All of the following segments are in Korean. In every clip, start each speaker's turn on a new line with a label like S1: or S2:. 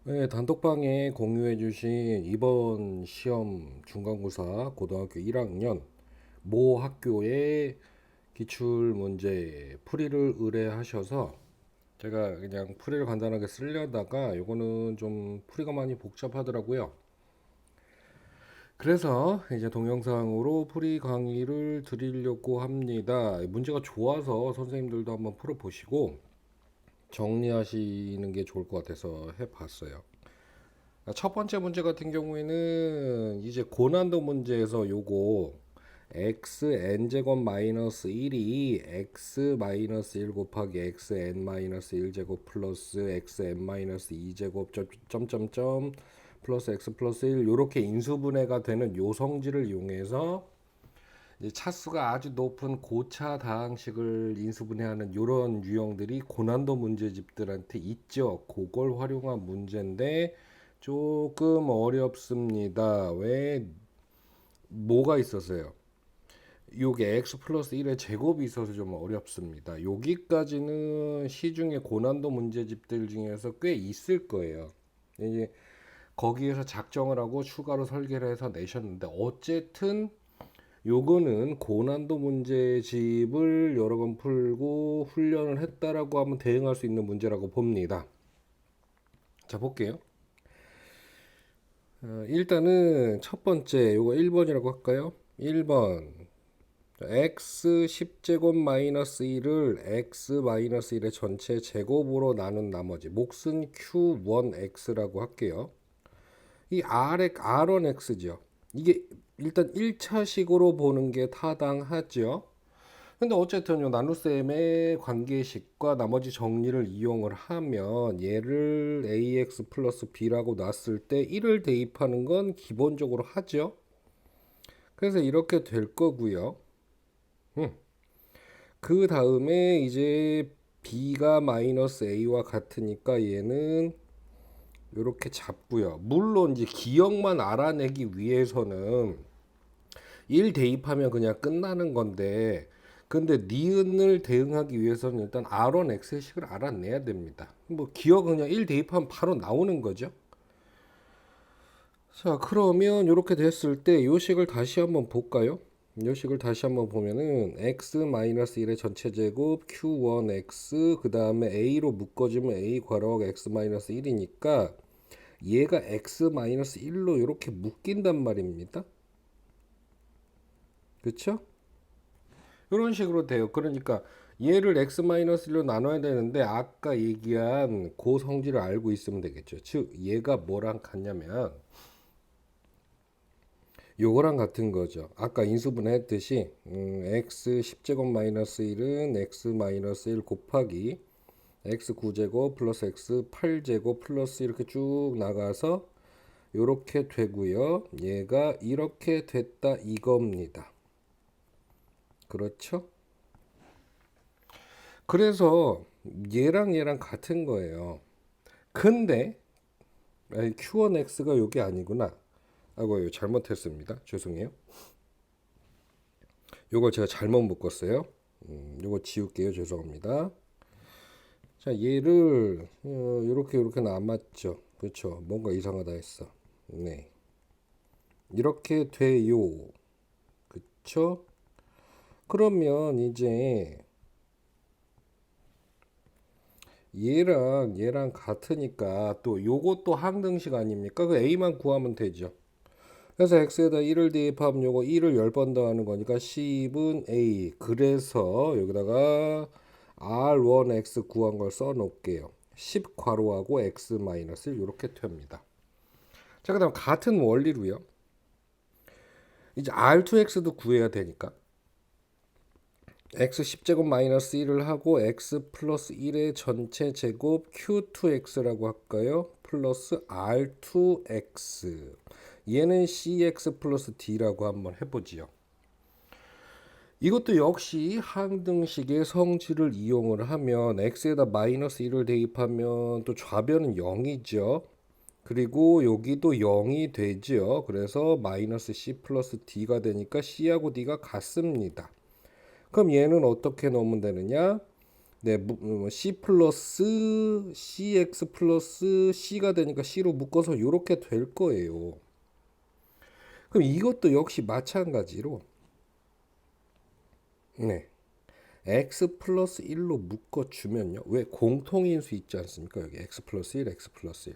S1: 네, 단톡방에 공유해 주신 이번 시험 중간고사 고등학교 1학년 모 학교의 기출문제 풀이를 의뢰하셔서 제가 그냥 풀이를 간단하게 쓰려다가 요거는 좀 풀이가 많이 복잡하더라고요. 그래서 이제 동영상으로 풀이 강의를 드리려고 합니다. 문제가 좋아서 선생님들도 한번 풀어보시고 정리하시는 게 좋을 것 같아서 해봤어요. 첫 번째 문제 같은 경우에는 이제 고난도 문제에서 요거 x n 제곱 마이너스 1이 x 마이너스 1 곱하기 x n 마이너스 1 제곱 플러스 x n 마이너스 2 제곱 점점점 플러스 x 플러스 1 요렇게 인수분해가 되는 요 성질을 이용해서 이제 차수가 아주 높은 고차 다항식을 인수분해하는 요런 유형들이 고난도 문제집들한테 있죠. 그걸 활용한 문제인데 조금 어렵습니다. 왜? 뭐가 있어서요? 요게 x 플러스 1의 제곱이 있어서 좀 어렵습니다. 여기까지는 시중에 고난도 문제집들 중에서 꽤 있을 거예요. 이제 거기에서 작정을 하고 추가로 설계를 해서 내셨는데 어쨌든 요거는 고난도 문제집을 여러 번 풀고 훈련을 했다라고 하면 대응할 수 있는 문제라고 봅니다. 자, 볼게요. 일단은 첫 번째 요거 1번이라고 할까요? 1번 x 10제곱 마이너스 1을 x 마이너스 1의 전체 제곱으로 나눈 나머지 몫은 q1x라고 할게요. 이 r1x죠. 이게 일단 1차식으로 보는 게 타당하죠. 근데 어쨌든 요 나눗셈의 관계식과 나머지 정리를 이용을 하면 얘를 ax 플러스 b라고 놨을 때 1을 대입하는 건 기본적으로 하죠. 그래서 이렇게 될 거고요. 그 다음에 이제 b가 마이너스 a와 같으니까 얘는 이렇게 잡고요. 물론 이제 기억만 알아내기 위해서는 1 대입하면 그냥 끝나는 건데 근데 니은을 대응하기 위해서는 일단 R1 X식을 알아내야 됩니다. 뭐 기억 그냥 1 대입하면 바로 나오는 거죠. 자, 그러면 이렇게 됐을 때 요 식을 다시 한번 볼까요? 요 식을 다시 한번 보면은 x-1의 전체 제곱 q1x 그 다음에 a로 묶어주면 a 괄호 x-1이니까 얘가 x-1로 이렇게 묶인단 말입니다. 그쵸? 이런 식으로 돼요. 그러니까 얘를 x-1로 나눠야 되는데 아까 얘기한 그 성질을 알고 있으면 되겠죠. 즉 얘가 뭐랑 같냐면 요거랑 같은 거죠. 아까 인수분해 했듯이 x 10제곱 마이너스 1은 x 마이너스 1 곱하기 x 9제곱 플러스 x 8제곱 플러스 이렇게 쭉 나가서 요렇게 되고요. 얘가 이렇게 됐다 이겁니다. 그렇죠? 그래서 얘랑 같은 거예요. 근데 Q1X가 요게 아니구나. 아이고 잘못했습니다. 죄송해요. 요걸 제가 잘못 묶었어요. 요거 지울게요. 죄송합니다. 자, 얘를 요렇게 남았죠. 그렇죠. 뭔가 이상하다 했어. 네. 이렇게 돼요. 그쵸? 그러면 이제 얘랑 같으니까 또 요것도 항등식 아닙니까? 그 A만 구하면 되죠. 그래서 x에다 1을 대입하면 요거 1을 10번 더하는 거니까 10은 a. 그래서 여기다가 r1x 구한 걸 써 놓을게요. 10 괄호하고 x 마이너스 이렇게 됩니다. 자, 그다음 같은 원리로요. 이제 r2x도 구해야 되니까 x 10제곱 마이너스 1을 하고 x 플러스 1의 전체 제곱 q2x라고 할까요? 플러스 r2x 얘는 cx 플러스 d라고 한번 해보지요. 이것도 역시 항등식의 성질을 이용을 하면 x에다 마이너스 1을 대입하면 또 좌변은 0이죠. 그리고 여기도 0이 되죠. 그래서 마이너스 c 플러스 d가 되니까 c하고 d가 같습니다. 그럼 얘는 어떻게 넣으면 되느냐? 네, C 플러스 CX 플러스 C가 되니까 C로 묶어서 이렇게 될 거예요. 그럼 이것도 역시 마찬가지로 네, x 플러스 1로 묶어주면요. 왜 공통인수 있지 않습니까? 여기 x 플러스 1, x 플러스 1.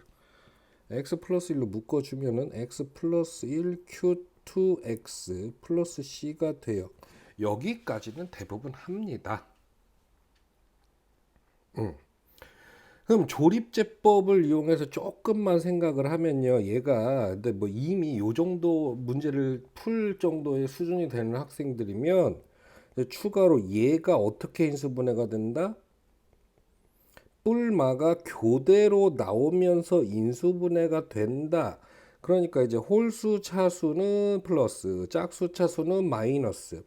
S1: x 플러스 1로 묶어주면은 x 플러스 1 q2x 플러스 c가 돼요. 여기까지는 대부분 합니다. 그럼 조립제법을 이용해서 조금만 생각을 하면요. 얘가 근데 뭐 이미 요 정도 문제를 풀 정도의 수준이 되는 학생들이면 추가로 얘가 어떻게 인수분해가 된다? 뿔마가 교대로 나오면서 인수분해가 된다. 그러니까 이제 홀수 차수는 플러스, 짝수 차수는 마이너스.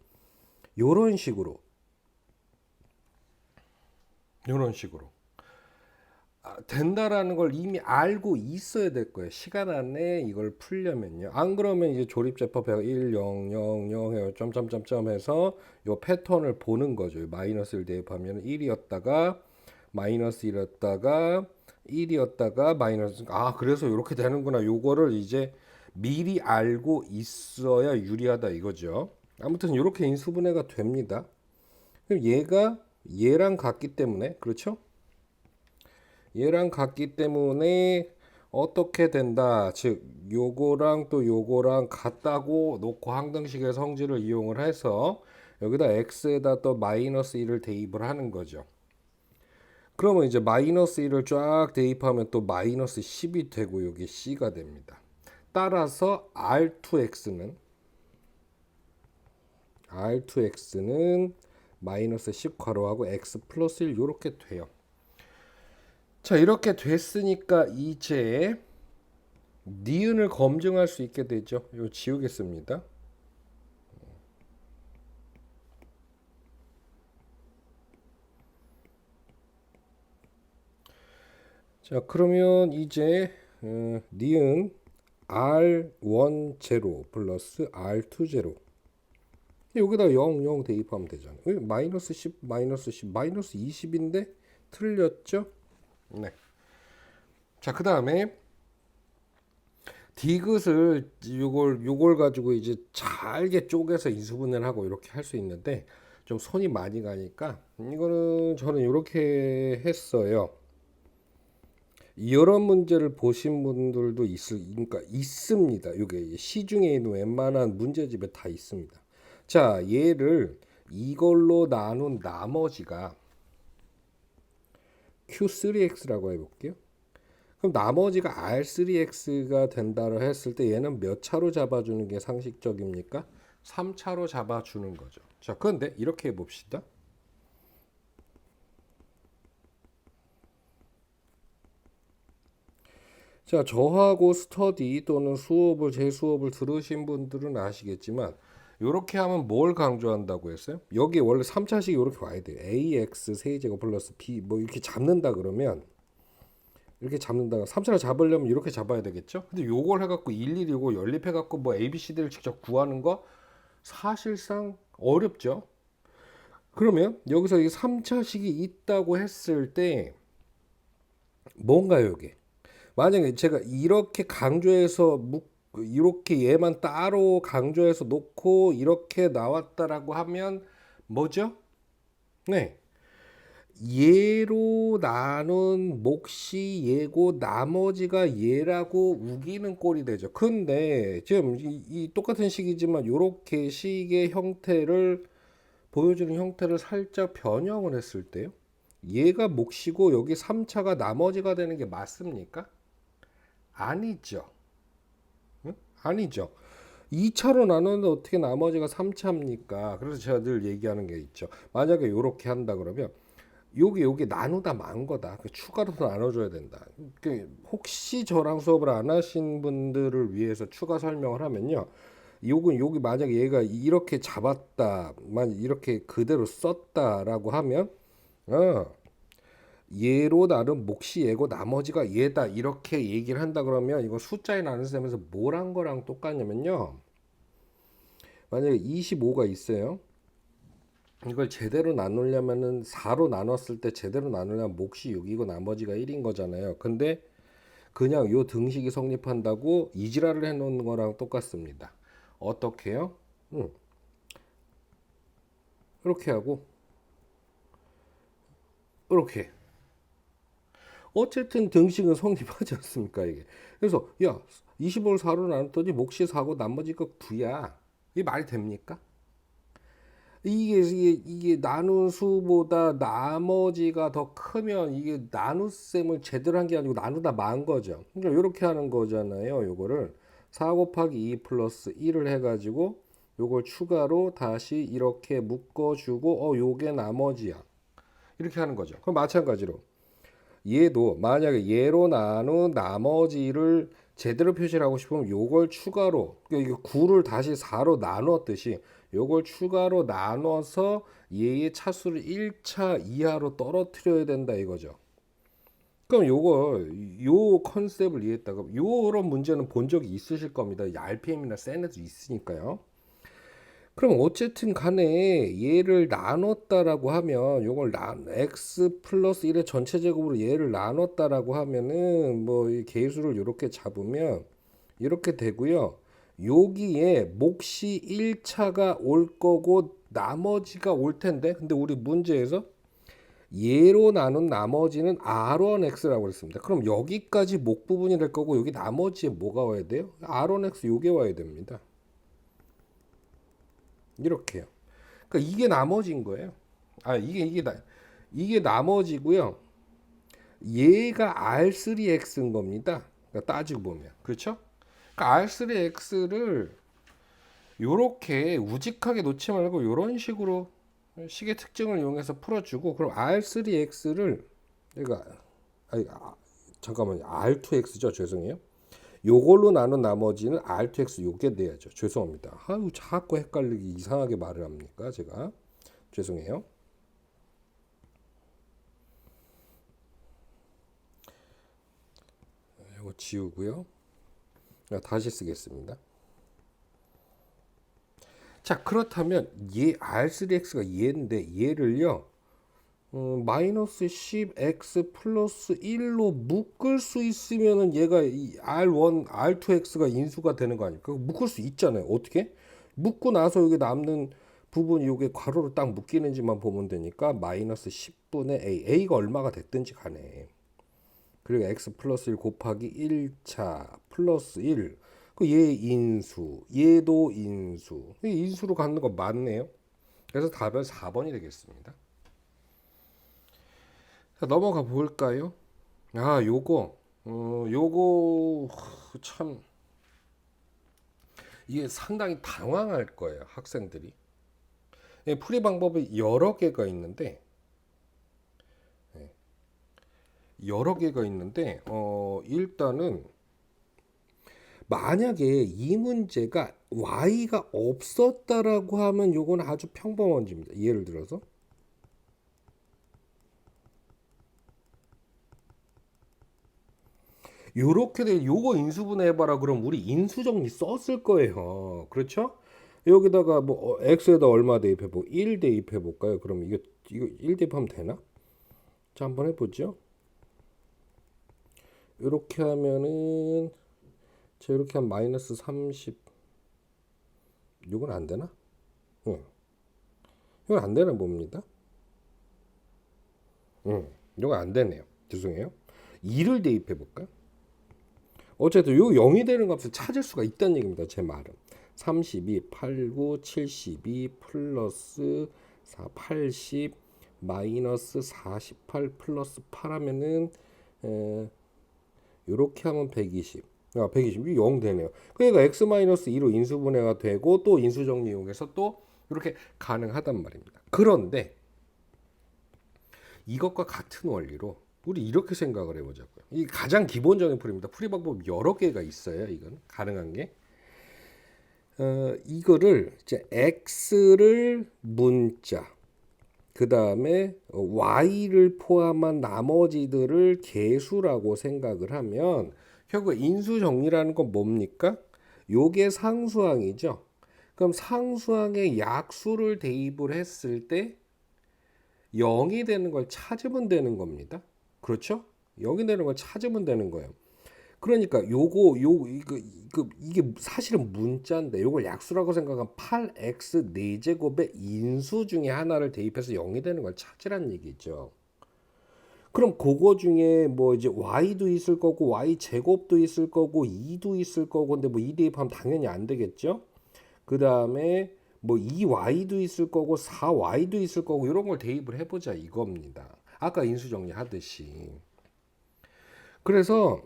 S1: 요런 식으로. 요런 식으로. 된다라는 걸 이미 알고 있어야 될 거예요. 시간 안에 이걸 풀려면요. 안 그러면 이제 조립제법 1, 0, 0, 0 해요. 점점점점 해서 요 패턴을 보는 거죠. 마이너스 1 대입하면 1이었다가 마이너스 1이었다가 1이었다가 마이너스 그래서 이렇게 되는구나. 요거를 이제 미리 알고 있어야 유리하다 이거죠. 아무튼 이렇게 인수분해가 됩니다. 그럼 얘가 얘랑 같기 때문에 그렇죠? 얘랑 같기 때문에 어떻게 된다. 즉 요거랑 또 요거랑 같다고 놓고 항등식의 성질을 이용을 해서 여기다 x에다 또 마이너스 1을 대입을 하는 거죠. 그러면 이제 마이너스 1을 쫙 대입하면 또 마이너스 10이 되고 여기 c가 됩니다. 따라서 R2X는 마이너스 10 괄호하고 x 플러스 1 이렇게 돼요. 자, 이렇게 됐으니까 이제 니은을 검증할 수 있게 되죠. 이거 지우겠습니다. 자, 그러면 이제 니은 R1 제로 플러스 R2 제로 여기다 0, 0 대입하면 되잖아요. 마이너스 10, 마이너스 10, 마이너스 20인데 틀렸죠? 네. 자, 그 다음에 디귿을 요걸 가지고 이제 잘게 쪼개서 인수분해를 하고 이렇게 할 수 있는데 좀 손이 많이 가니까 이거는 저는 이렇게 했어요. 이런 문제를 보신 분들도 그러니까 있습니다. 이게 시중에 있는 웬만한 문제집에 다 있습니다. 자, 얘를 이걸로 나눈 나머지가 Q3X라고 해볼게요. 그럼 나머지가 R3X가 된다고 했을 때 얘는 몇 차로 잡아주는 게 상식적입니까? 3차로 잡아주는 거죠. 자, 그런데 이렇게 해봅시다. 자, 저하고 스터디 또는 제 수업을 들으신 분들은 아시겠지만 이렇게 하면 뭘 강조한다고 했어요? 여기 원래 3차식이 이렇게 와야 돼요. ax 세제곱 플러스 b 뭐 이렇게 잡는다 그러면 이렇게 잡는다. 3차를 잡으려면 이렇게 잡아야 되겠죠? 근데 요걸 해갖고 일일이 요거 연립해갖고 뭐 ABCD를 직접 구하는 거 사실상 어렵죠? 그러면 여기서 이 3차식이 있다고 했을 때 뭔가요, 이게? 만약에 제가 이렇게 강조해서 이렇게 얘만 따로 강조해서 놓고 이렇게 나왔다라고 하면 뭐죠? 네. 얘로 나눈 몫이 얘고 나머지가 얘라고 우기는 꼴이 되죠. 근데 지금 이 똑같은 식이지만 이렇게 식의 형태를 보여주는 형태를 살짝 변형을 했을 때요. 얘가 몫이고 여기 3차가 나머지가 되는 게 맞습니까? 아니죠. 응? 아니죠. 2차로 나누는데 어떻게 나머지가 3차입니까? 그래서 제가 늘 얘기하는 게 있죠. 만약에 이렇게 한다 그러면 여기 나누다 만 거다. 추가로 더 나눠줘야 된다. 혹시 저랑 수업을 안 하신 분들을 위해서 추가 설명을 하면요. 여기 만약에 얘가 이렇게 잡았다만 이렇게 그대로 썼다라고 하면 얘로 나름 몫이 얘고 나머지가 얘다 이렇게 얘기를 한다 그러면 이거 숫자에 나눈 셈에서 뭘 한 거랑 똑같냐면요. 만약에 25가 있어요. 이걸 제대로 나누려면은 4로 나눴을 때 제대로 나누려면 몫이 6이고 나머지가 1인 거잖아요. 근데 그냥 요 등식이 성립한다고 이지랄을 해놓은 거랑 똑같습니다. 어떻게요? 이렇게 하고 이렇게 어쨌든 등식은 성립하지 않습니까 이게. 그래서 야 25를 4로 나눴더니 몫이 4고 나머지가 9야. 이게 말이 됩니까? 이게 나눈 수보다 나머지가 더 크면 이게 나눗셈을 제대로 한 게 아니고 나누다 만 거죠. 그러니까 이렇게 하는 거잖아요. 요거를 4 곱하기 2 플러스 1을 해가지고 요걸 추가로 다시 이렇게 묶어주고 요게 나머지야. 이렇게 하는 거죠. 그럼 마찬가지로 얘도 만약에 얘로 나눈 나머지를 제대로 표시를 하고 싶으면 요걸 추가로 그러니까 9를 다시 4로 나눴듯이 요걸 추가로 나눠서 얘의 차수를 1차 이하로 떨어뜨려야 된다 이거죠. 그럼 요 컨셉을 이해했다가 요런 문제는 본 적이 있으실 겁니다. RPM이나 센에도 있으니까요. 그럼 어쨌든 간에 얘를 나눴다라고 하면 요걸 x 플러스 1의 전체 제곱으로 얘를 나눴다라고 하면은 뭐 이 계수를 이렇게 잡으면 이렇게 되고요. 여기에 몫이 1차가 올 거고 나머지가 올 텐데 근데 우리 문제에서 얘로 나눈 나머지는 R1X라고 했습니다. 그럼 여기까지 목 부분이 될 거고 여기 나머지에 뭐가 와야 돼요? R1X 요게 와야 됩니다. 이렇게요. 그러니까 이게 나머지인 거예요. 이게 나머지고요. 얘가 R3X인 겁니다. 그러니까 따지고 보면 그렇죠? 그러니까 R3X를 요렇게 우직하게 놓지 말고 요런 식으로 식의 특징을 이용해서 풀어주고 그럼 R3X를 얘가 잠깐만요. R2X죠. 죄송해요. 요걸로 나눈 나머지는 R2X 요게 돼야죠. 죄송합니다. 아유 자꾸 헷갈리게 이상하게 말을 합니까 제가. 죄송해요. 이거 지우고요. 다시 쓰겠습니다. 자 그렇다면 얘 R3X가 얘인데 얘를요 마이너스 10x 플러스 1로 묶을 수 있으면은 얘가 이 R1, R2x가 인수가 되는 거 아닙니까? 묶을 수 있잖아요. 어떻게? 묶고 나서 여기 남는 부분이 요게 괄호로 딱 묶이는지만 보면 되니까 마이너스 10분의 a. a가 얼마가 됐든지 간에. 그리고 x 플러스 1 곱하기 1차 플러스 1. 얘 인수, 얘도 인수. 인수로 갖는 거 맞네요. 그래서 답은 4번이 되겠습니다. 자, 넘어가 볼까요? 요거 참 이게 상당히 당황할 거예요, 학생들이. 풀이 방법이 여러 개가 있는데 일단은 만약에 이 문제가 y가 없었다라고 하면 요건 아주 평범한 문제입니다. 예를 들어서 요렇게 돼 요거 인수분해 해봐라 그럼 우리 인수정리 썼을 거예요. 그렇죠? 여기다가 뭐 x에다 얼마 대입해보고 1 대입해볼까요? 그럼 이거 1 대입하면 되나? 자 한번 해보죠. 요렇게 하면은 자 이렇게 하면 마이너스 30 이건 안 되나? 응. 이건 안 되나 봅니다. 응. 이거 안 되네요. 죄송해요. 2를 대입해볼까요? 어쨌든 요 0이 되는 값을 찾을 수가 있다는 얘기입니다. 제 말은 32, 89, 72 플러스 4, 80 마이너스 48 플러스 8 하면은 요렇게 하면 120 120이 0 되네요. 그러니까 x 마이너스 2로 인수분해가 되고 또 인수정리 이용해서 또 이렇게 가능하단 말입니다. 그런데 이것과 같은 원리로 우리 이렇게 생각을 해보자고요. 이 가장 기본적인 풀입니다. 풀이 방법 여러 개가 있어요. 이건 가능한 게. 이거를 이제 x를 문자, 그 다음에 y를 포함한 나머지들을 개수라고 생각을 하면 결국 인수 정리라는 건 뭡니까? 요게 상수항이죠. 그럼 상수항에 약수를 대입을 했을 때 0이 되는 걸 찾으면 되는 겁니다. 그렇죠? 0이 되는 걸 찾으면 되는 거예요. 그러니까 이게 사실은 문자인데 요걸 약수라고 생각하면 8x 4제곱의 인수 중에 하나를 대입해서 0이 되는 걸 찾으란 얘기죠. 그럼 그거 중에 뭐 이제 y도 있을 거고 y 제곱도 있을 거고 2도 있을 거고 근데 뭐 2 대입하면 당연히 안 되겠죠. 그 다음에 뭐 2y도 있을 거고 4y도 있을 거고 이런 걸 대입을 해보자 이겁니다. 아까 인수정리 하듯이. 그래서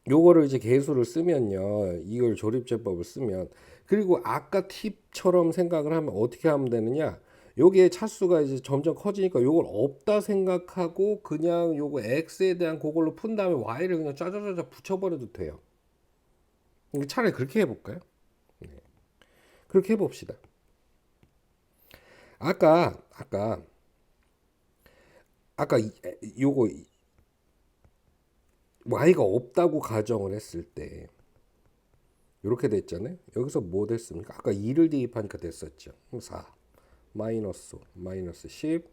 S1: 요거를 이제 계수를 쓰면요. 이걸 조립제법을 쓰면 그리고 아까 팁처럼 생각을 하면 어떻게 하면 되느냐? 요게 차수가 이제 점점 커지니까 요걸 없다 생각하고 그냥 요거 x에 대한 그걸로 푼 다음에 y를 그냥 짜자자자 붙여버려도 돼요. 차라리 그렇게 해볼까요? 네. 그렇게 해봅시다. 아까 아까 아까 요거 y가 없다고 가정을 했을 때 이렇게 됐잖아요. 여기서 뭐 됐습니까? 아까 2를 대입하니까 됐었죠. 4 마이너스 10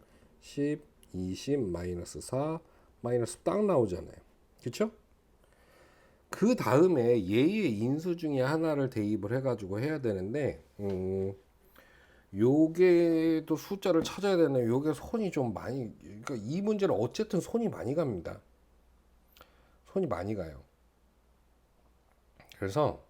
S1: 20 마이너스 4 마이너스 딱 나오잖아요. 그쵸? 그 다음에 얘의 인수 중에 하나를 대입을 해가지고 해야 되는데 요게 또 숫자를 찾아야 되네. 요게 손이 좀 많이 그러니까 이 문제는 어쨌든 손이 많이 갑니다. 손이 많이 가요. 그래서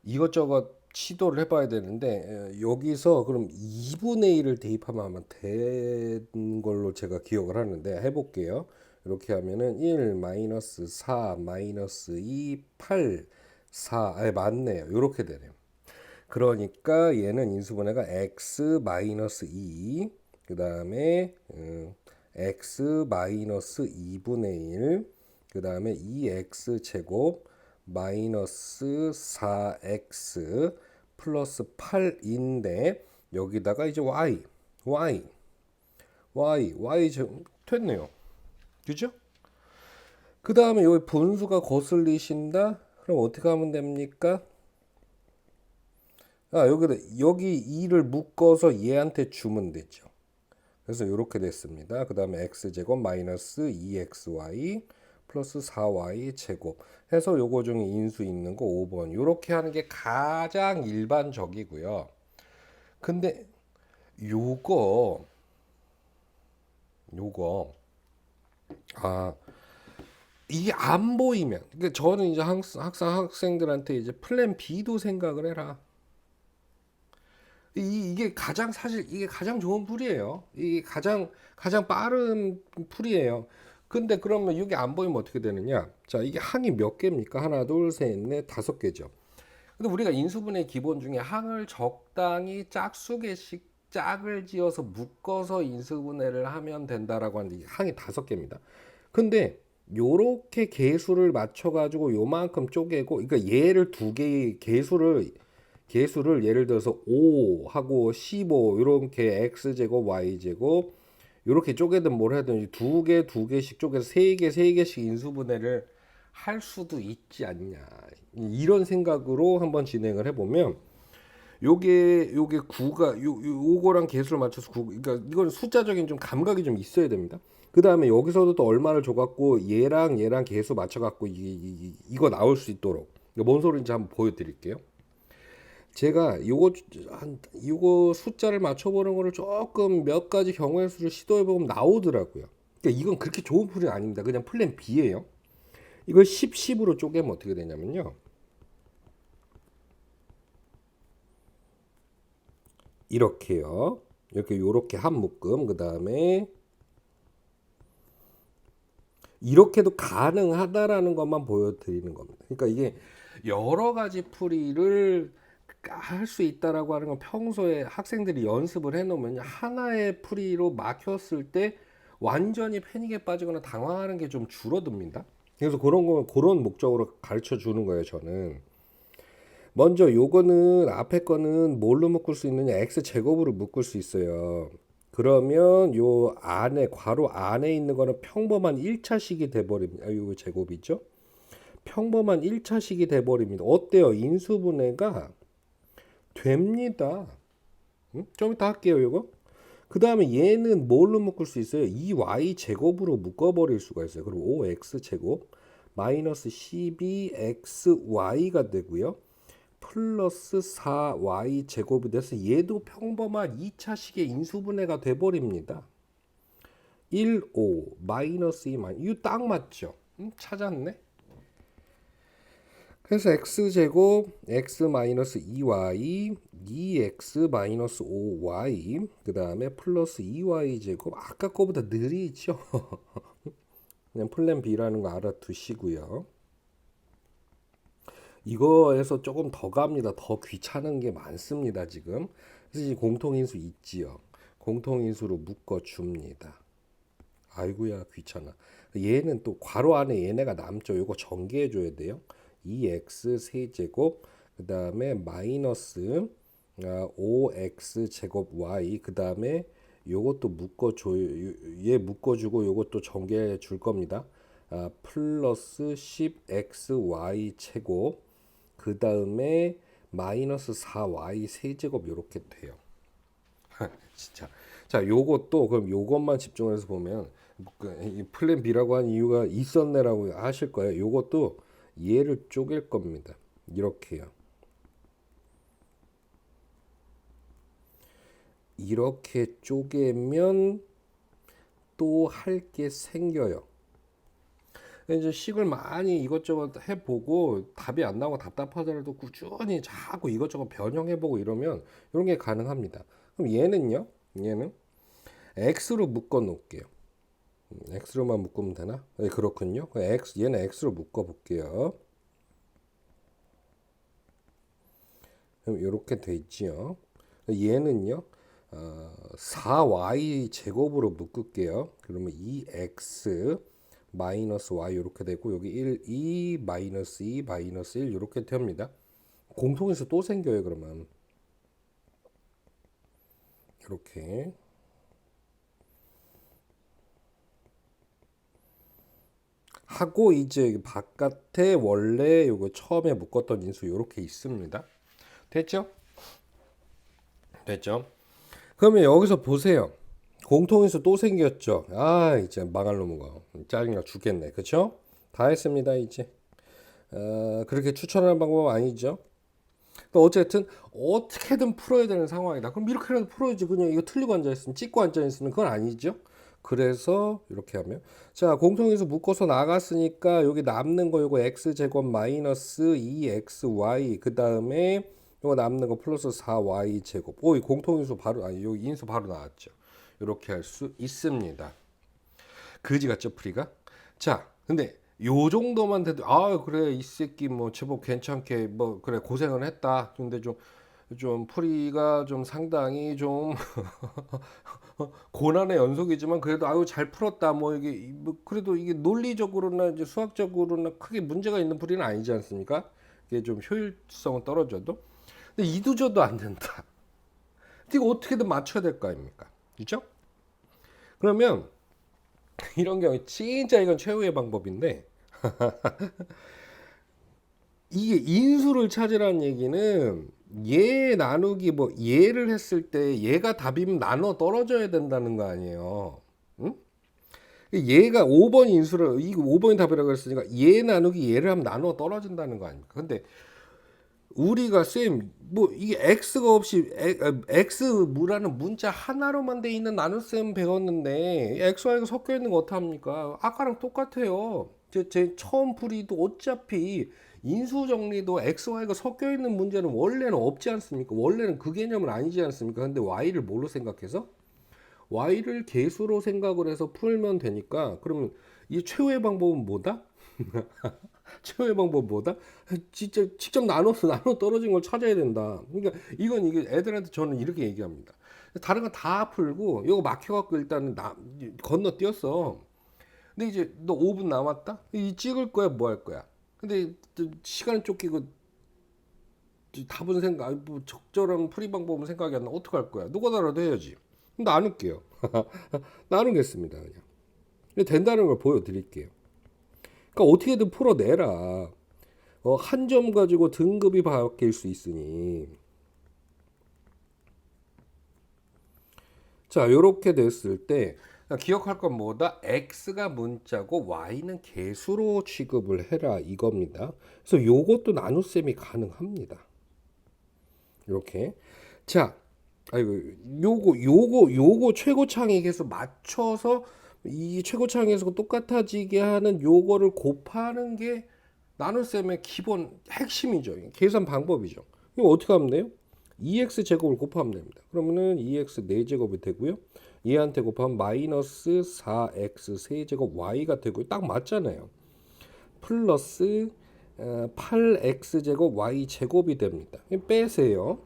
S1: 이것저것 시도를 해봐야 되는데 여기서 그럼 2분의 1을 대입하면 아마 되는 걸로 제가 기억을 하는데 해볼게요. 이렇게 하면은 1 마이너스 4 마이너스 2 8 4 맞네요. 이렇게 되네요. 그러니까 얘는 인수분해가 x 마이너스 2 그 다음에 x 마이너스 2분의 1 그 다음에 2x 제곱 마이너스 4x 플러스 8인데 여기다가 이제 y 됐네요. 그죠? 그 다음에 여기 분수가 거슬리신다. 그럼 어떻게 하면 됩니까? 여기 2를 묶어서 얘한테 주면 되죠. 그래서 이렇게 됐습니다. 그 다음에 x제곱 마이너스 2xy 플러스 4y 제곱 해서 요거 중에 인수 있는 거 5번 이렇게 하는 게 가장 일반적이고요. 근데 요거 아 이게 안 보이면 그러니까 저는 이제 항상 학생들한테 이제 플랜 B도 생각을 해라. 이게 가장 사실 이게 가장 좋은 풀이에요. 이게 가장 빠른 풀이에요. 근데 그러면 이게 안 보이면 어떻게 되느냐? 자, 이게 항이 몇 개입니까? 하나, 둘, 셋, 넷, 5개죠. 근데 우리가 인수분해 기본 중에 항을 적당히 짝수개씩 짝을 지어서 묶어서 인수분해를 하면 된다라고 하는데 이게 항이 5개입니다. 근데 요렇게 개수를 맞춰 가지고 요만큼 쪼개고 그러니까 얘를 두 개의 개수를 예를 들어서 5 하고 15 이렇게 x제곱 y제곱 이렇게 쪼개든 뭘 하든 두 개씩 쪼개서 세 개씩 인수분해를 할 수도 있지 않냐 이런 생각으로 한번 진행을 해보면 요게 9가 요거랑 개수를 맞춰서 9 그러니까 이건 숫자적인 좀 감각이 좀 있어야 됩니다. 그 다음에 여기서도 또 얼마를 줘갖고 얘랑 개수 맞춰갖고 이거 나올 수 있도록 뭔 소리인지 한번 보여드릴게요. 제가 요거 숫자를 맞춰보는 거를 조금 몇 가지 경우의 수를 시도해보면 나오더라고요. 그러니까 이건 그렇게 좋은 풀이 아닙니다. 그냥 플랜 B예요. 이걸 10으로 쪼개면 어떻게 되냐면요. 이렇게요. 요렇게 한 묶음. 그 다음에 이렇게도 가능하다라는 것만 보여드리는 겁니다. 그러니까 이게 여러 가지 풀이를 할 수 있다라고 하는 건 평소에 학생들이 연습을 해놓으면 하나의 풀이로 막혔을 때 완전히 패닉에 빠지거나 당황하는 게 좀 줄어듭니다. 그래서 그런 목적으로 가르쳐 주는 거예요, 저는. 먼저 요거는 앞에 거는 뭘로 묶을 수 있느냐? x 제곱으로 묶을 수 있어요. 그러면 요 안에 괄호 안에 있는 거는 평범한 1차식이 돼 버립니다. 요 제곱이죠. 평범한 1차식이 돼버립니다. 어때요? 인수분해가 됩니다. 응? 좀 이따 할게요, 이거. 그 다음에 얘는 뭘로 묶을 수 있어요? 2y 제곱으로 묶어버릴 수가 있어요. 그럼 5x 제곱 마이너스 12xy가 되고요. 플러스 4y 제곱이 돼서 얘도 평범한 2차식의 인수분해가 돼버립니다. 1, 5, 마이너스 2, 이거 딱 맞죠? 찾았네. 그래서 x제곱 x 마이너스 2y 2x 마이너스 5y 그 다음에 플러스 2y 제곱 아까 거보다 느리죠. 그냥 플랜 B라는 거 알아두시고요. 이거에서 조금 더 갑니다. 더 귀찮은 게 많습니다 지금. 그래서 이제 공통인수 있지요. 공통인수로 묶어줍니다. 아이고야 귀찮아. 얘는 또 괄호 안에 얘네가 남죠. 이거 전개해 줘야 돼요. 2x 세제곱 그 다음에 마이너스 5x 제곱 y 그 다음에 요것도 묶어줘요. 얘 묶어주고 요것도 전개해 줄 겁니다. 플러스 10xy 제곱 그 다음에 마이너스 4y 세제곱 요렇게 돼요. 진짜. 자, 요것도 그럼 요것만 집중해서 보면 이 플랜 B라고 한 이유가 있었네라고 하실 거예요. 요것도 얘를 쪼갤 겁니다. 이렇게요. 이렇게 쪼개면 또 할 게 생겨요. 이제 식을 많이 이것저것 해보고 답이 안 나오고 답답하더라도 꾸준히 자꾸 이것저것 변형해보고 이러면 이런 게 가능합니다. 그럼 얘는요? 얘는 x로 묶어 놓을게요. x로만 묶으면 되나? 네, 그렇군요. 얘는 x로 묶어 볼게요. 그럼 이렇게 돼 있지요. 얘는요. 4y 제곱으로 묶을게요. 그러면 2x 마이너스 y 이렇게 되고 여기 1, 2 마이너스 2 마이너스 1 이렇게 됩니다. 공통에서 또 생겨요. 그러면 이렇게 하고 이제 바깥에 원래 요거 처음에 묶었던 인수 이렇게 있습니다. 됐죠? 됐죠? 그러면 여기서 보세요. 공통인수 또 생겼죠? 아 이제 망할 놈인가 짜증나 죽겠네. 그쵸? 다 했습니다 이제. 그렇게 추천하는 방법은 아니죠. 어쨌든 어떻게든 풀어야 되는 상황이다. 그럼 이렇게라도 풀어야지. 그냥 이거 틀리고 앉아있으면 찍고 앉아있으면 그건 아니죠. 그래서 이렇게 하면 자 공통인수 묶어서 나갔으니까 여기 남는 거 요거 x제곱 마이너스 2xy 그 다음에 요거 남는 거 플러스 4y 제곱. 이 공통인수 바로 아니 요 인수 바로 나왔죠. 이렇게 할 수 있습니다. 그지 같죠 풀이가? 자 근데 요 정도만 돼도 그래 이 새끼 뭐 제법 괜찮게 뭐 그래 고생을 했다. 근데 좀 풀이가 좀 상당히 좀 고난의 연속이지만 그래도 잘 풀었다. 뭐 이게 뭐 그래도 이게 논리적으로나 이제 수학적으로나 크게 문제가 있는 풀이는 아니지 않습니까? 이게 좀 효율성은 떨어져도. 근데 이도저도 안 된다. 이거 어떻게든 맞춰야 될 거 아닙니까? 그죠? 그러면 이런 경우에 진짜 이건 최후의 방법인데 이게 인수를 찾으라는 얘기는 얘 나누기 뭐 얘를 했을 때 얘가 답이면 나눠 떨어져야 된다는 거 아니에요. 응? 얘가 5번 인수를 이거 5번이 답이라고 했으니까 얘 나누기 얘를 하면 나눠 떨어진다는 거 아닙니까? 근데 우리가 쌤 뭐 이게 x가 없이 x무라는 문자 하나로만 돼 있는 나눗셈 배웠는데 xy가 섞여 있는 거 어떡합니까? 아까랑 똑같아요. 제 처음 풀이도 어차피 인수 정리도 xy가 섞여 있는 문제는 원래는 없지 않습니까? 원래는 그 개념은 아니지 않습니까? 근데 y를 뭘로 생각해서 y를 계수로 생각을 해서 풀면 되니까 그러면 이 최후의 방법은 뭐다? 최후의 방법 뭐다? 진짜 직접 나눠서 나눠 떨어진 걸 찾아야 된다. 그러니까 이게 애들한테 저는 이렇게 얘기합니다. 다른 거 다 풀고 이거 막혀갖고 일단 건너뛰었어. 근데 이제 너 5분 남았다? 이 찍을 거야 뭐 할 거야? 근데 시간 쫓기고 답은 생각 뭐 적절한 풀이 방법은 생각이 안 나. 어떡할 거야? 누구나라도 해야지. 나눌게요. 나누겠습니다 그냥. 근데 된다는 걸 보여드릴게요. 그러니까 어떻게든 풀어내라. 한 점 가지고 등급이 바뀔 수 있으니. 자, 요렇게 됐을 때 기억할 건 뭐다? x가 문자고 y는 개수로 취급을 해라 이겁니다. 그래서 요것도 나눗셈이 가능합니다. 이렇게. 자, 아이고 요거 최고창의 개수 맞춰서 이 최고창에서 똑같아지게 하는 요거를 곱하는 게 나눗셈의 기본 핵심이죠. 계산 방법이죠. 이거 어떻게 하면 돼요? 2x 제곱을 곱하면 됩니다. 그러면은 2x 4제곱이 되고요. 얘한테 곱하면 마이너스 4x 세제곱 y가 되고요. 딱 맞잖아요. 플러스 8x 제곱 y 제곱이 됩니다. 빼세요.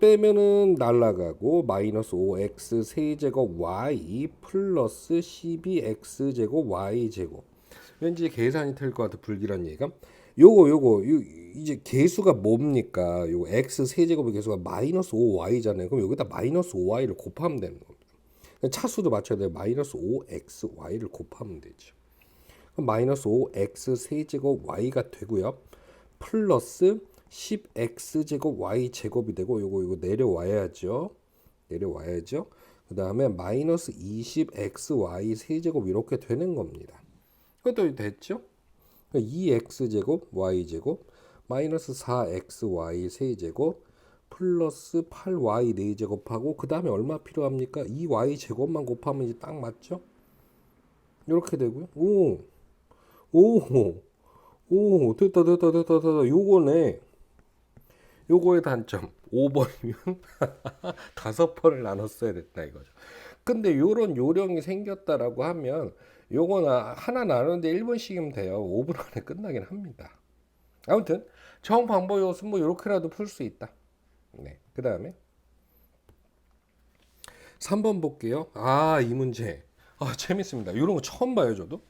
S1: 빼면은 날라가고 마이너스 5x 세제곱 y 플러스 12x 제곱 y 제곱. 왠지 계산이 될 것 같아 불길한 얘기가. 요거 이제 개수가 뭡니까? 요거 x 세제곱의 개수가 마이너스 5y잖아요. 그럼 여기다 마이너스 5y를 곱하면 되는 겁니다. 차수도 맞춰야 돼요. 마이너스 5xy를 곱하면 되죠. 그럼 마이너스 5x 세제곱 y가 되고요. 플러스 10x 제곱 y 제곱이 되고 요거 내려와야죠. 그 다음에 마이너스 20xy 세제곱 이렇게 되는 겁니다. 그것도 됐죠? 2x 제곱 y 제곱 마이너스 4xy 세제곱 플러스 8y 4제곱하고 그 다음에 얼마 필요합니까? 2y 제곱만 곱하면 이제 딱 맞죠? 이렇게 되고요. 됐다. 요거네. 요거의 단점 5번이면 5번을 나눴어야 됐다 이거죠. 근데 요런 요령이 생겼다라고 하면 요거나 하나 나누는데 1분씩이면 돼요. 5분 안에 끝나긴 합니다. 아무튼 정 방법 요소 뭐 요렇게라도 풀 수 있다. 네. 그다음에 3번 볼게요. 이 문제. 재밌습니다. 이런 거 처음 봐요, 저도.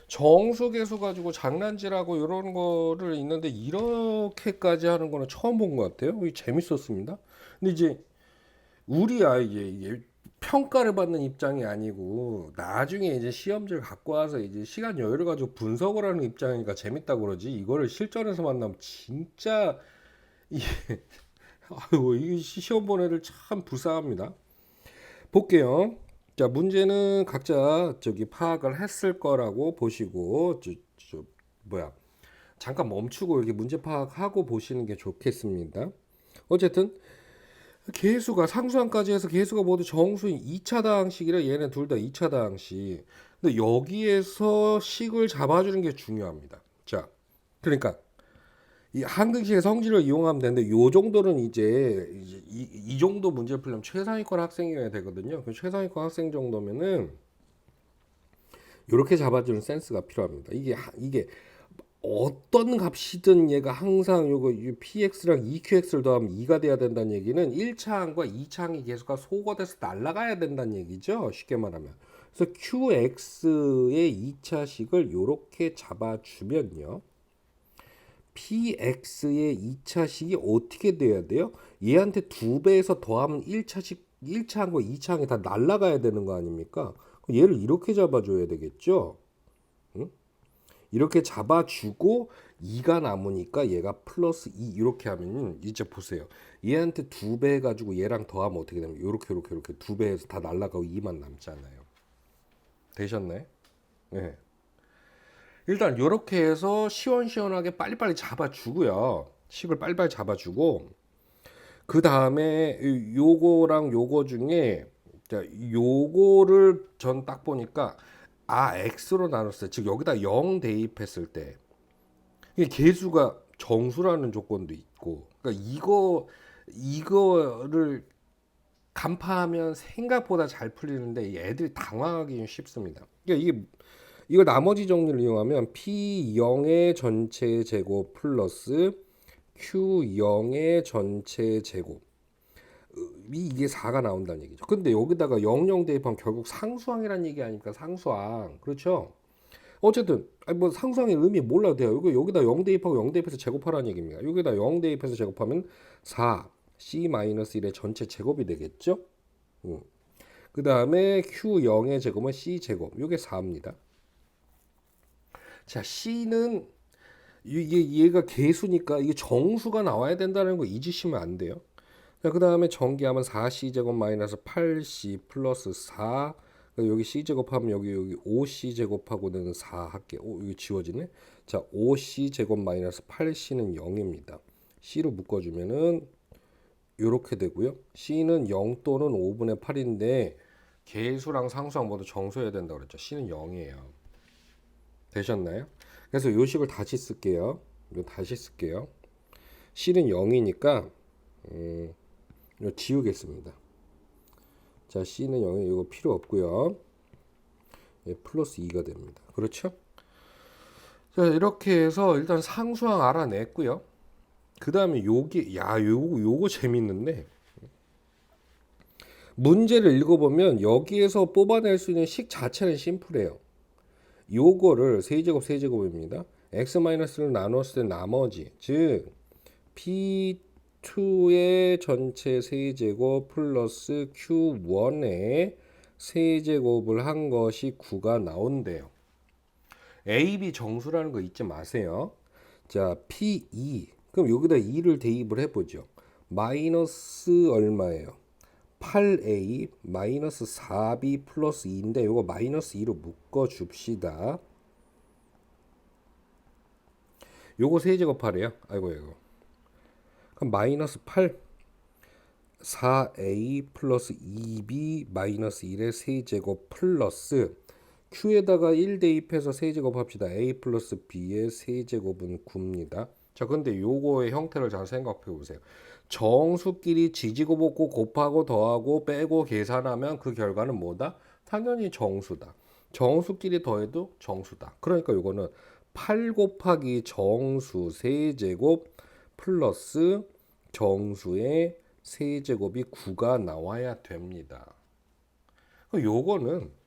S1: 정수계수 가지고 장난질하고 이런 거를 있는데 이렇게까지 하는 거는 처음 본 것 같아요. 재밌었습니다. 근데 이제 우리 아이게 이게 평가를 받는 입장이 아니고 나중에 이제 시험지를 갖고 와서 이제 시간 여유를 가지고 분석을 하는 입장이니까 재밌다고 그러지. 이거를 실전에서 만나면 진짜 이게 아이고 이 시험 본 애들 참 불쌍합니다. 볼게요. 자, 문제는 각자 파악을 했을 거라고 보시고 잠깐 멈추고 이렇게 문제 파악하고 보시는 게 좋겠습니다. 어쨌든 개수가 상수항까지 해서 개수가 모두 정수인 2차다항식이라 얘네 둘 다 2차다항식. 근데 여기에서 식을 잡아주는 게 중요합니다. 자, 그러니까 이 한글식의 성질을 이용하면 되는데 요 정도는 이제 이 정도 문제 풀려면 최상위권 학생이어야 되거든요. 그 최상위권 학생 정도면은 이렇게 잡아주는 센스가 필요합니다. 이게 어떤 값이든 얘가 항상 요거 px랑 2qx를 더하면 2가 돼야 된다는 얘기는 1차항과 2차항의 개수가 소거돼서 날아가야 된다는 얘기죠. 쉽게 말하면. 그래서 qx의 2차식을 이렇게 잡아주면요. px의 2차식이 어떻게 돼야 돼요? 얘한테 2배에서 더하면 1차항과 2차항이 다 날아가야 되는 거 아닙니까? 얘를 이렇게 잡아줘야 되겠죠? 응? 이렇게 잡아주고 2가 남으니까 얘가 플러스 2 이렇게 하면 이제 보세요. 얘한테 2배 해가지고 얘랑 더하면 어떻게 되면 이렇게 2배에서 다 날아가고 2만 남잖아요. 되셨나요? 네. 일단 이렇게 해서 시원시원하게 빨리빨리 잡아주고요. 식을 빨리빨리 잡아주고 그 다음에 요거랑 요거 중에 요거를 전 딱 보니까 x로 나눴어요. 즉 여기다 0 대입했을 때 이게 개수가 정수라는 조건도 있고 그러니까 이거를 간파하면 생각보다 잘 풀리는데 애들이 당황하기 쉽습니다. 그러니까 이걸 나머지 정리를 이용하면 P0의 전체 제곱 플러스 Q0의 전체 제곱 이게 4가 나온다는 얘기죠. 근데 여기다가 00 대입하면 결국 상수항이라는 얘기 아닙니까? 상수항. 그렇죠? 어쨌든 뭐 상수항의 의미 몰라도 돼요. 여기다 0 대입하고 0 대입해서 제곱하라는 얘기입니다. 여기다 0 대입해서 제곱하면 4 C-1의 전체 제곱이 되겠죠? 그 다음에 Q0의 제곱은 C 제곱. 이게 4입니다. 자, C는 이게 얘가 개수니까 이게 정수가 나와야 된다는 거 잊으시면 안 돼요. 자, 그 다음에 전개하면 4c제곱 마이너스 8c 플러스 4. 여기 c제곱하면 여기 5c제곱하고는 4 할게요. 이거 지워지네. 자, 5c제곱 마이너스 8c는 0입니다. c로 묶어주면은 이렇게 되고요. c는 0 또는 5분의 8인데 개수랑 상수항 모두 정수해야 된다고 그랬죠. c는 0이에요. 되셨나요? 그래서 요 식을 다시 쓸게요. 이거 다시 쓸게요. c는 0이니까 이거 지우겠습니다. 자, C는 0이 이거 필요 없고요. 예, 플러스 2가 됩니다. 그렇죠? 자, 이렇게 해서 일단 상수항 알아냈고요. 그 다음에 요거 재밌는데 문제를 읽어보면 여기에서 뽑아낼 수 있는 식 자체는 심플해요. 요거를 세제곱입니다. x-를 나눴을 때 나머지 즉 P2의 전체 세제곱 플러스 Q1의 세제곱을 한 것이 9가 나온대요. A, B 정수라는 거 잊지 마세요. 자, P2 그럼 여기다 2를 대입을 해보죠. 마이너스 얼마예요? 8A 마이너스 4B 플러스 2인데 요거 마이너스 2로 묶어줍시다. 요거 세제곱하래요. 아이고 이거. 그럼 마이너스 8 4a 플러스 2b 마이너스 1의 세제곱 플러스 q에다가 1 대입해서 세제곱 합시다. a 플러스 b의 세제곱은 9입니다. 자, 근데 요거의 형태를 잘 생각해 보세요. 정수끼리 지지고 볶고 곱하고 더하고 빼고 계산하면 그 결과는 뭐다? 당연히 정수다. 정수끼리 더해도 정수다. 그러니까 요거는 8 곱하기 정수 세제곱 플러스 정수의 세제곱이 9가 나와야 됩니다. 요거는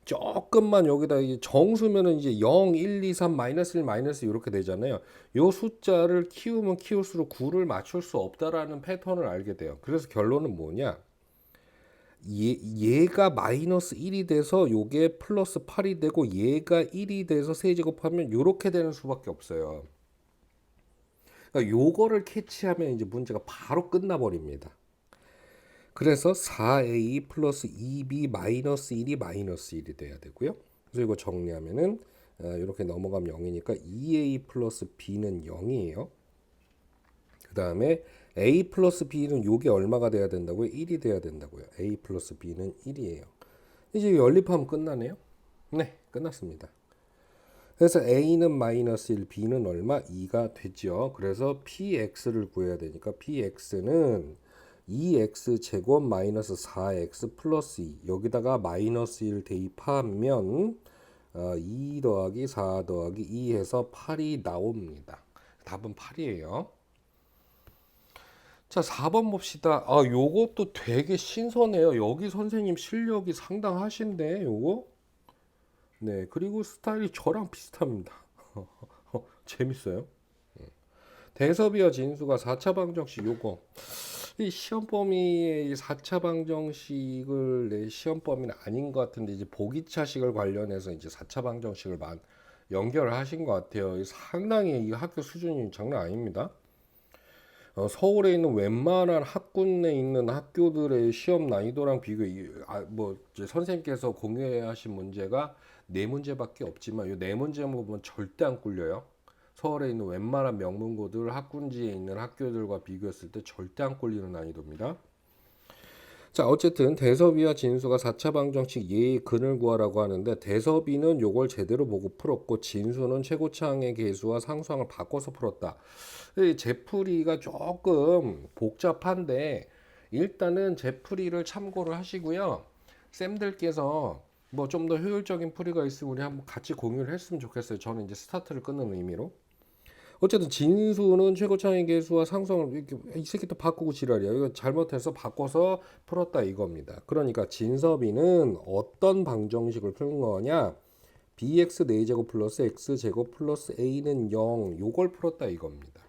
S1: 조금만 여기다 이제 정수면은 이제 0, 1, 2, 3, 마이너스 1, 마이너스 이렇게 되잖아요. 요 숫자를 키우면 키울수록 9를 맞출 수 없다라는 패턴을 알게 돼요. 그래서 결론은 뭐냐? 얘가 마이너스 1이 돼서 요게 플러스 8이 되고 얘가 1이 돼서 세제곱하면 요렇게 되는 수밖에 없어요. 그러니까 요거를 캐치하면 이제 문제가 바로 끝나버립니다. 그래서 4a 플러스 2b 마이너스 1이 마이너스 1이 돼야 되고요. 그래서 이거 정리하면은 이렇게 넘어가면 0이니까 2a 플러스 b는 0이에요. 그 다음에 a 플러스 b는 요게 얼마가 돼야 된다고요? 1이 돼야 된다고요. a 플러스 b는 1이에요. 이제 연립하면 끝나네요. 네, 끝났습니다. 그래서 a는 마이너스 1, b는 얼마? 2가 되죠. 그래서 px를 구해야 되니까 px는 2x 제곱 마이너스 4x 플러스 2 여기다가 마이너스 1 대입하면 2 더하기 4 더하기 2 해서 8이 나옵니다. 답은 8이에요. 자, 4번 봅시다. 요것도 되게 신선해요. 여기 선생님 실력이 상당하신데 요거. 네, 그리고 스타일이 저랑 비슷합니다. 재밌어요. 대섭이와 진수가 4차 방정식 요거. 이 시험 범위의 4차 방정식을 내 시험 범위는 아닌 것 같은데 이제 보기차식을 관련해서 이제 4차 방정식을 연결을 하신 것 같아요. 상당히 이 학교 수준이 장난 아닙니다. 서울에 있는 웬만한 학군에 있는 학교들의 시험 난이도랑 이제 선생님께서 공유하신 문제가 4문제밖에 없지만 이 4문제만 보면 절대 안 꿀려요. 서울에 있는 웬만한 명문고들 학군지에 있는 학교들과 비교했을 때 절대 안 꿀리는 난이도입니다. 자, 어쨌든 대섭이와 진수가 4차 방정식 예의 근을 구하라고 하는데 대섭이는 요걸 제대로 보고 풀었고 진수는 최고차항의 계수와 상수항을 바꿔서 풀었다. 제풀이가 조금 복잡한데 일단은 제풀이를 참고를 하시고요. 쌤들께서 뭐 좀 더 효율적인 풀이가 있으면 우리 한번 같이 공유를 했으면 좋겠어요. 저는 이제 스타트를 끊는 의미로. 어쨌든 진수는 최고차항의 계수와 상수항을 이렇게 이 새끼 또 바꾸고 지랄이야. 이거 잘못해서 바꿔서 풀었다 이겁니다. 그러니까 진섭이는 어떤 방정식을 푸는 거냐? bx 4제곱 플러스 x제곱 플러스 a는 0 요걸 풀었다 이겁니다.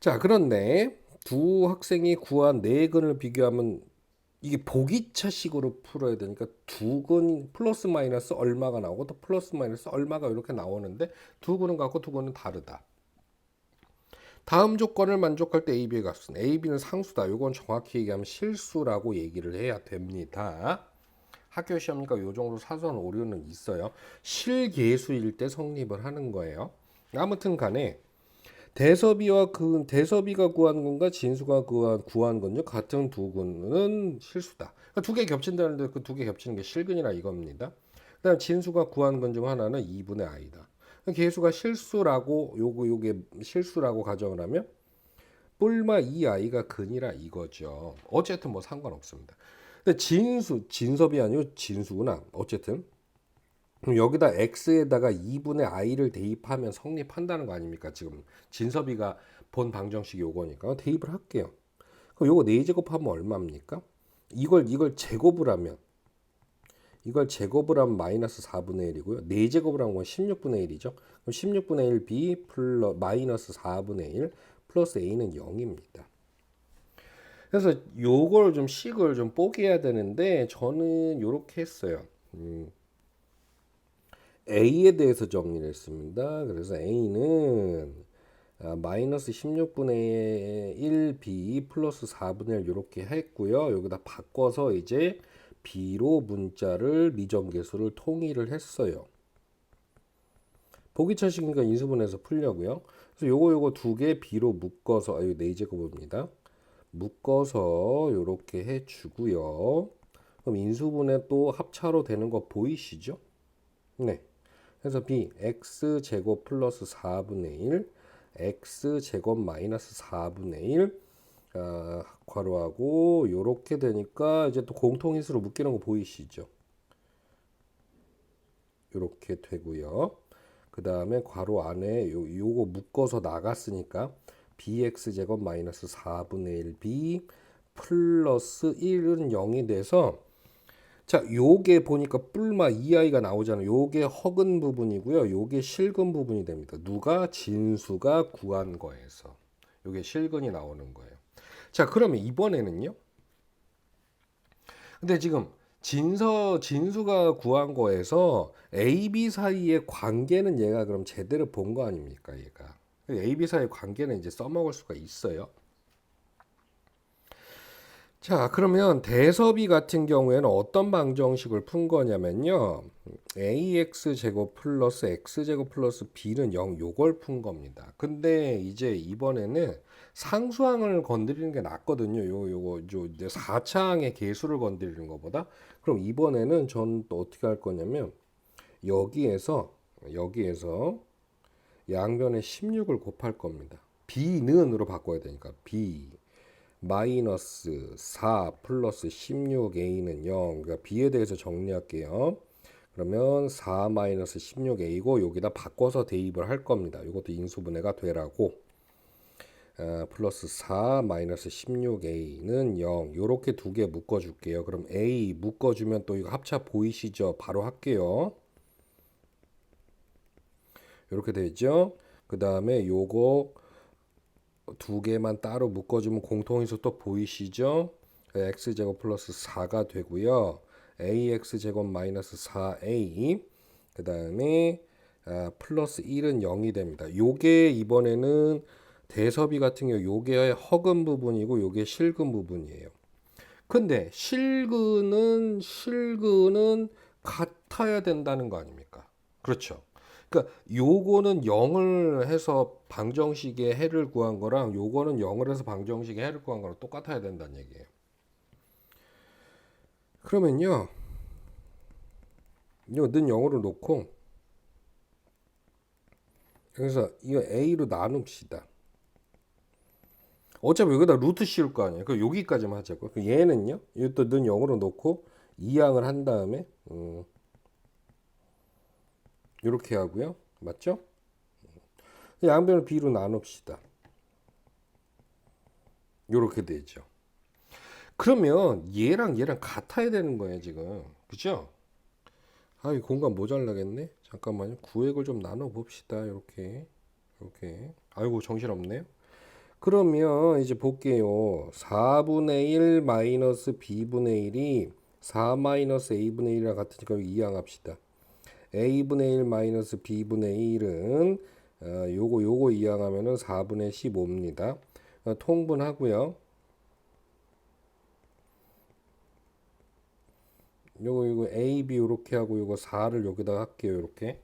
S1: 자, 그런데 두 학생이 구한 네 근을 비교하면 이게 보기차식으로 풀어야 되니까 두근 플러스 마이너스 얼마가 나오고 또 플러스 마이너스 얼마가 이렇게 나오는데 두근은 같고 두근은 다르다. 다음 조건을 만족할 때 AB의 값은 AB는 상수다. 이건 정확히 얘기하면 실수라고 얘기를 해야 됩니다. 학교 시험이니까 요 정도 사소한 오류는 있어요. 실계수일 때 성립을 하는 거예요. 아무튼 간에 대섭이가 구한 건가 진수가 구한 건요 같은 두근은 실수다. 그러니까 두개 겹친다는데 그 두 개 겹치는 게 실근이라 이겁니다. 그다음 진수가 구한 건 중 하나는 2분의 i다. 계수가 실수라고 요게 실수라고 가정을 하면 뿔마 2i가 근이라 이거죠. 어쨌든 뭐 상관없습니다. 근데 진섭이 아니고 진수구나. 어쨌든 그럼 여기다 x에다가 2분의 i를 대입하면 성립한다는 거 아닙니까? 지금 진섭이가 본 방정식이 요거니까 대입을 할게요. 그럼 요거 4제곱하면 얼마입니까? 이걸 제곱을 하면 마이너스 4분의 1이고요. 4제곱을 하면 16분의 1이죠. 그럼 16분의 1 b 플러스 마이너스 4분의 1 플러스 a는 0입니다. 그래서 요걸 좀 식을 좀 뽀개야 되는데 저는 요렇게 했어요. A에 대해서 정리를 했습니다. 그래서 A는 마이너스 16분의 1B 플러스 4분의 1 이렇게 했고요. 여기다 바꿔서 이제 B로 문자를 미정계수를 통일을 했어요. 보기차식이니까 인수분해서 풀려고요. 그래서 요거 두 개 B로 묶어서 이거 4제곱입니다. 묶어서 이렇게 해주고요. 그럼 인수분해 또 합차로 되는 거 보이시죠? 네. 그래서 b x제곱 플러스 4분의 1 x제곱 마이너스 4분의 1 괄호하고 요렇게 되니까 이제 또 공통인수로 묶이는 거 보이시죠? 요렇게 되고요. 그 다음에 괄호 안에 요거 묶어서 나갔으니까 bx제곱 마이너스 4분의 1b 플러스 1은 0이 돼서 자, 요게 보니까 뿔마 2i가 나오잖아요. 요게 허근 부분이고요. 요게 실근 부분이 됩니다. 누가 진수가 구한 거에서. 요게 실근이 나오는 거예요. 자, 그러면 이번에는요. 근데 지금 진수가 구한 거에서 A, B 사이의 관계는 얘가 그럼 제대로 본 거 아닙니까, 얘가. A, B 사이의 관계는 이제 써먹을 수가 있어요. 자, 그러면 대섭이 같은 경우에는 어떤 방정식을 푼 거냐면요. ax 제곱 플러스 x제곱 플러스 b는 0 요걸 푼 겁니다. 근데 이제 이번에는 상수항을 건드리는 게 낫거든요. 요거 4차항의 계수를 건드리는 것보다. 그럼 이번에는 전 또 어떻게 할 거냐면 여기에서 양변에 16을 곱할 겁니다. b는으로 바꿔야 되니까 b 마이너스 4 플러스 16a는 0. 그러니까 b에 대해서 정리할게요. 그러면 4 마이너스 16a고 여기다 바꿔서 대입을 할 겁니다. 이것도 인수분해가 되라고. 플러스 4 마이너스 16a는 0. 이렇게 두 개 묶어줄게요. 그럼 a 묶어주면 또 이거 합차 보이시죠? 바로 할게요. 이렇게 되죠. 그 다음에 요거 두 개만 따로 묶어주면 공통인수 또 보이시죠? x제곱 플러스 4가 되고요. ax제곱 마이너스 4a 그 다음에 플러스 1은 0이 됩니다. 요게 이번에는 대섭이 같은 경우 요게 허근 부분이고 요게 실근 부분이에요. 근데 실근은 같아야 된다는 거 아닙니까? 그렇죠. 그러니까 요거는 0을 해서 방정식의 해를 구한 거랑 요거는 0을 해서 방정식의 해를 구한 거랑 똑같아야 된다는 얘기예요. 그러면요. 이거 는 0으로 놓고 그래서 이거 a로 나눕시다. 어차피 여기다 루트 씌울 거 아니에요. 그 여기까지만 하자고. 얘는요. 이것도 는 0으로 놓고 이항을 한 다음에 이렇게 하고요. 맞죠? 양변을 b로 나눕시다. 이렇게 되죠. 그러면 얘랑 같아야 되는 거예요, 지금. 그죠? 아, 이 공간 모자라겠네. 잠깐만요. 구획을 좀 나눠 봅시다. 이렇게. 아이고, 정신없네요. 그러면 이제 볼게요. 4분의 1 마이너스 b분의 1이 4 마이너스 a분의 1이랑 같으니까 이항합시다. a분의 1 마이너스 b분의 1은 요거 이항하면은 4분의 15입니다. 통분하고요. 요거 a, b 요렇게 하고 요거 4를 여기다 할게요. 요렇게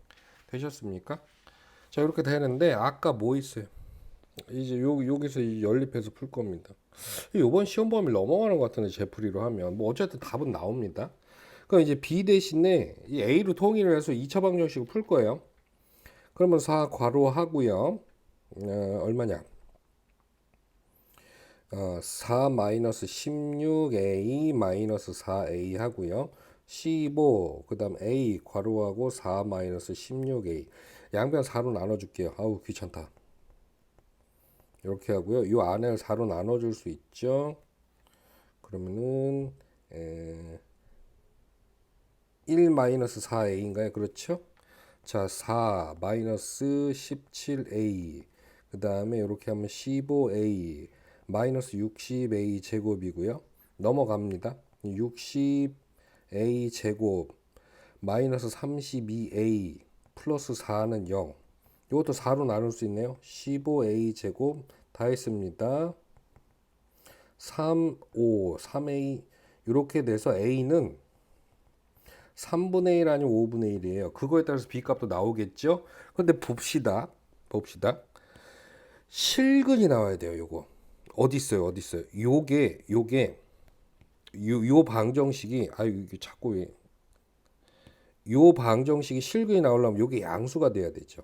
S1: 되셨습니까? 자, 이렇게 되는데 아까 뭐 있어요? 이제 여기서 연립해서 풀 겁니다. 이번 시험 범위 넘어가는 것 같은데 제풀이로 하면 뭐 어쨌든 답은 나옵니다. 그럼 이제 b 대신에 이 a로 통일을 해서 2차 방정식을 풀 거예요. 그러면 4 괄호 하고요. 얼마냐? 4 마이너스 16a 마이너스 4a 하고요. 15 그다음 a 괄호하고 4 마이너스 16a 양변 4로 나눠줄게요. 아우 귀찮다. 이렇게 하고요. 이 안을 4로 나눠줄 수 있죠. 그러면은 1 마이너스 4a인가요? 그렇죠? 자, 4 마이너스 17a 그 다음에 이렇게 하면 15a 마이너스 60a 제곱이고요. 넘어갑니다. 60a 제곱 마이너스 32a 플러스 4는 0. 이것도 4로 나눌 수 있네요. 15a 제곱 다 했습니다. 3, 5, 3a 이렇게 돼서 a는 3분의 1 아니면 5분의 1이에요. 그거에 따라서 b 값도 나오겠죠. 근데 봅시다. 실근이 나와야 돼요. 요거 어디 있어요? 요게 요 방정식이 이게 자꾸 요 방정식이 실근이 나오려면 요게 양수가 돼야 되죠.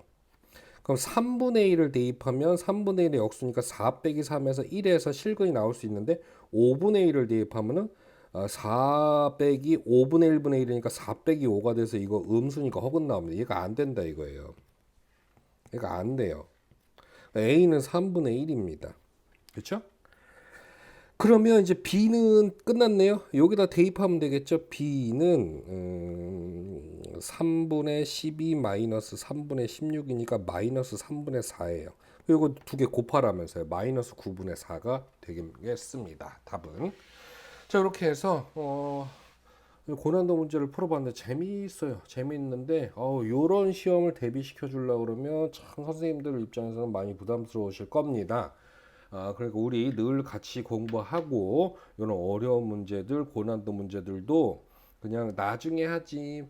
S1: 그럼 3분의 1을 대입하면 3분의 1의 역수니까 4 빼기 3에서 1에서 실근이 나올 수 있는데 5분의 1을 대입하면은 4 빼기 5분의 1분의 1이니까 4 빼기 5가 돼서 이거 음수니까 허근 나옵니다. 얘가 안 된다 이거예요. 얘가 안 돼요. A는 3분의 1입니다. 그렇죠? 그러면 이제 B는 끝났네요. 여기다 대입하면 되겠죠. B는 3분의 12 마이너스 3분의 16이니까 마이너스 3분의 4예요. 이거 두 개 곱하라면서요. 마이너스 9분의 4가 되겠습니다. 답은. 자, 이렇게 해서 고난도 문제를 풀어봤는데 재미있어요. 재미있는데 요런 시험을 대비시켜 주려고 그러면 참 선생님들 입장에서는 많이 부담스러우실 겁니다. 그러니까 우리 늘 같이 공부하고 이런 어려운 문제들, 고난도 문제들도 그냥 나중에 하지.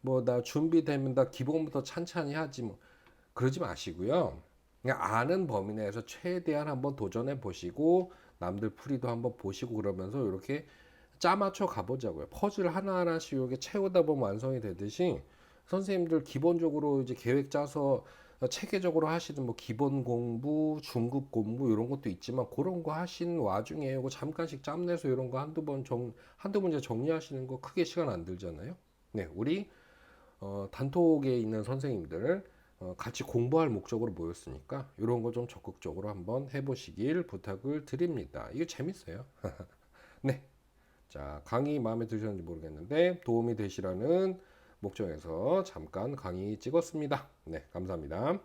S1: 뭐 나 준비되면 나 기본부터 찬찬히 하지 뭐 그러지 마시고요. 그냥 아는 범위 내에서 최대한 한번 도전해 보시고 남들 풀이도 한번 보시고 그러면서 이렇게 짜 맞춰 가보자고요. 퍼즐 하나하나씩 이렇게 채우다 보면 완성이 되듯이 선생님들 기본적으로 이제 계획 짜서 체계적으로 하시는 뭐 기본 공부, 중급 공부 이런 것도 있지만 그런 거 하신 와중에 이거 잠깐씩 짬내서 이런 거 한두 문제 정리하시는 거 크게 시간 안 들잖아요. 네, 우리 단톡에 있는 선생님들 같이 공부할 목적으로 모였으니까 이런 거 좀 적극적으로 한번 해보시길 부탁을 드립니다. 이거 재밌어요. 네. 자, 강의 마음에 드셨는지 모르겠는데 도움이 되시라는 목적에서 잠깐 강의 찍었습니다. 네, 감사합니다.